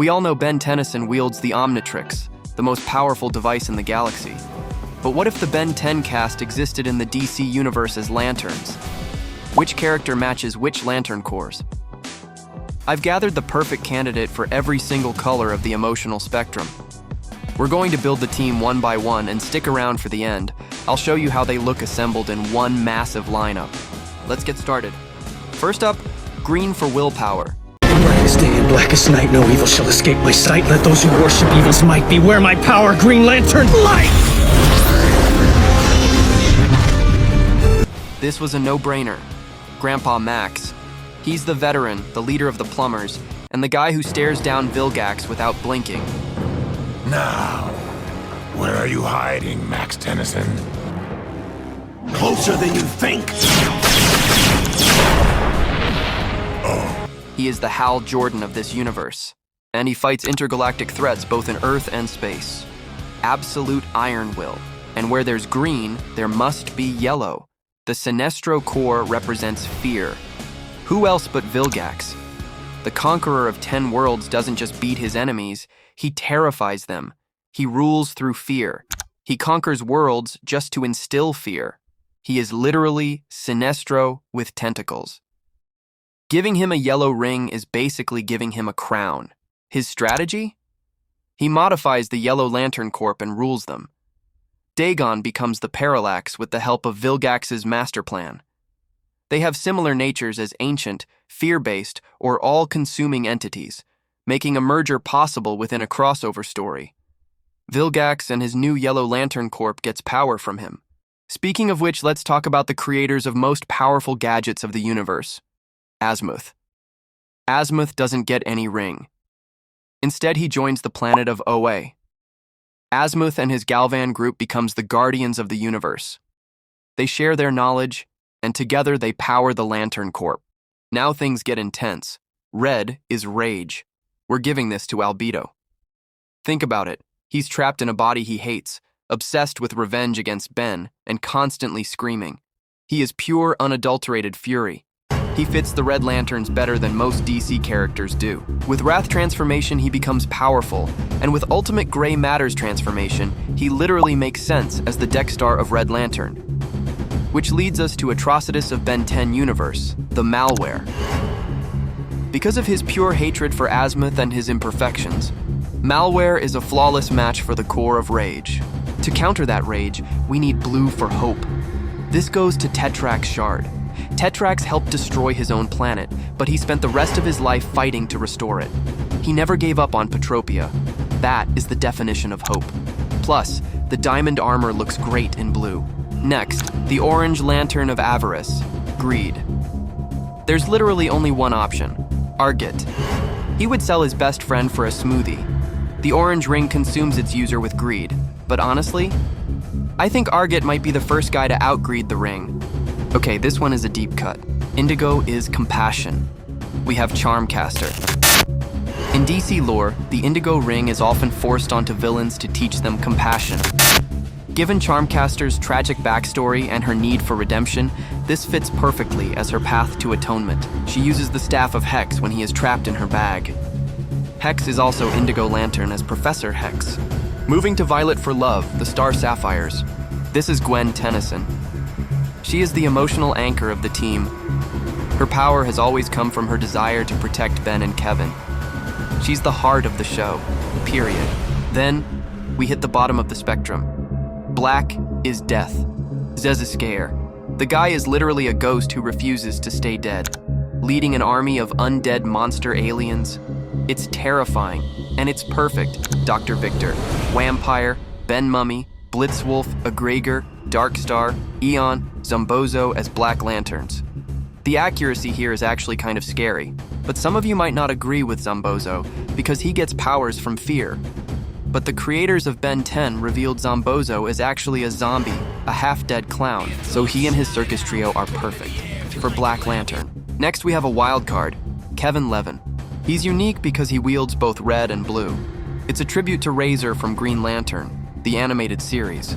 We all know Ben Tennyson wields the Omnitrix, the most powerful device in the galaxy. But what if the Ben 10 cast existed in the DC universe as lanterns? Which character matches which lantern cores? I've gathered the perfect candidate for every single color of the emotional spectrum. We're going to build the team one by one and stick around for the end. I'll show you how they look assembled in one massive lineup. Let's get started. First up, green for willpower. Brightest day and blackest night, no evil shall escape my sight. Let those who worship evil's might beware my power, Green Lantern light! This was a no-brainer. Grandpa Max. He's the veteran, the leader of the plumbers, and the guy who stares down Vilgax without blinking. Now, where are you hiding, Max Tennyson? Closer than you think! He is the Hal Jordan of this universe, and he fights intergalactic threats both in Earth and space. Absolute iron will, and where there's green, there must be yellow. The Sinestro core represents fear. Who else but Vilgax? The conqueror of 10 worlds doesn't just beat his enemies, he terrifies them. He rules through fear. He conquers worlds just to instill fear. He is literally Sinestro with tentacles. Giving him a yellow ring is basically giving him a crown. His strategy? He modifies the Yellow Lantern Corp and rules them. Dagon becomes the Parallax with the help of Vilgax's master plan. They have similar natures as ancient, fear-based, or all-consuming entities, making a merger possible within a crossover story. Vilgax and his new Yellow Lantern Corp gets power from him. Speaking of which, let's talk about the creators of most powerful gadgets of the universe. Azmuth. Azmuth doesn't get any ring. Instead, he joins the planet of OA. Azmuth and his Galvan group becomes the guardians of the universe. They share their knowledge, and together they power the Lantern Corp. Now things get intense. Red is rage. We're giving this to Albedo. Think about it. He's trapped in a body he hates, obsessed with revenge against Ben, and constantly screaming. He is pure, unadulterated fury. He fits the Red Lanterns better than most DC characters do. With Wrath transformation, he becomes powerful, and with Ultimate Gray Matters transformation, he literally makes sense as the Deck-Star of Red Lantern. Which leads us to Atrocitus of Ben 10 universe, the Malware. Because of his pure hatred for Azmuth and his imperfections, Malware is a flawless match for the core of Rage. To counter that rage, we need blue for hope. This goes to Tetrax Shard. Tetrax helped destroy his own planet, but he spent the rest of his life fighting to restore it. He never gave up on Petropia. That is the definition of hope. Plus, the diamond armor looks great in blue. Next, the orange lantern of Avarice, Greed. There's literally only one option, Argit. He would sell his best friend for a smoothie. The orange ring consumes its user with greed, but honestly, I think Argit might be the first guy to outgreed the ring. Okay, this one is a deep cut. Indigo is compassion. We have Charmcaster. In DC lore, the Indigo ring is often forced onto villains to teach them compassion. Given Charmcaster's tragic backstory and her need for redemption, this fits perfectly as her path to atonement. She uses the Staff of Hex when he is trapped in her bag. Hex is also Indigo Lantern as Professor Hex. Moving to Violet for Love, the Star Sapphires. This is Gwen Tennyson. She is the emotional anchor of the team. Her power has always come from her desire to protect Ben and Kevin. She's the heart of the show, period. Then, we hit the bottom of the spectrum. Black is death. Zs'Skayr. The guy is literally a ghost who refuses to stay dead, leading an army of undead monster aliens. It's terrifying, and it's perfect. Dr. Victor, Vampire, Ben Mummy, Blitzwolf, Egregor, Darkstar, Eon, Zombozo as Black Lanterns. The accuracy here is actually kind of scary, but some of you might not agree with Zombozo because he gets powers from fear. But the creators of Ben 10 revealed Zombozo is actually a zombie, a half-dead clown, so he and his circus trio are perfect for Black Lantern. Next we have a wild card, Kevin Levin. He's unique because he wields both red and blue. It's a tribute to Razor from Green Lantern, the animated series.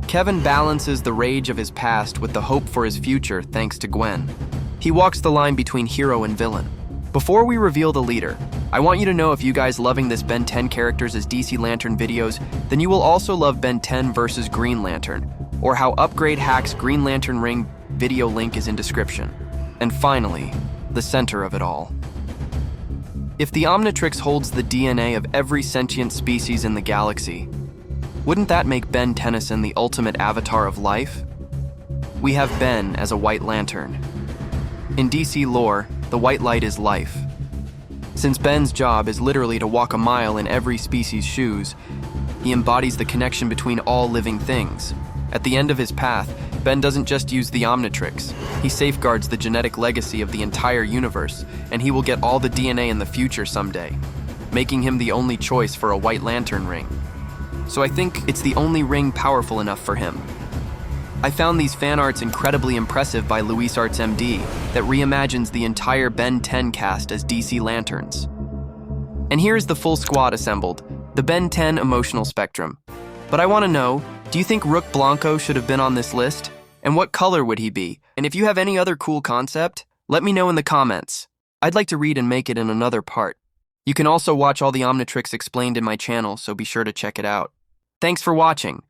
Kevin balances the rage of his past with the hope for his future thanks to Gwen. He walks the line between hero and villain. Before we reveal the leader, I want you to know if you guys loving this Ben 10 characters as DC Lantern videos, then you will also love Ben 10 versus Green Lantern, or how Upgrade hacks Green Lantern ring video link is in description. And finally, the center of it all. If the Omnitrix holds the DNA of every sentient species in the galaxy, wouldn't that make Ben Tennyson the ultimate avatar of life? We have Ben as a White Lantern. In DC lore, the white light is life. Since Ben's job is literally to walk a mile in every species' shoes, he embodies the connection between all living things. At the end of his path, Ben doesn't just use the Omnitrix. He safeguards the genetic legacy of the entire universe, and he will get all the DNA in the future someday, making him the only choice for a White Lantern ring. So I think it's the only ring powerful enough for him. I found these fan arts incredibly impressive by Luis Arts MD that reimagines the entire Ben 10 cast as DC Lanterns. And here's the full squad assembled, the Ben 10 emotional spectrum. But I want to know, do you think Rook Blanco should have been on this list? And what color would he be? And if you have any other cool concept, let me know in the comments. I'd like to read and make it in another part. You can also watch all the Omnitrix explained in my channel, so be sure to check it out. Thanks for watching.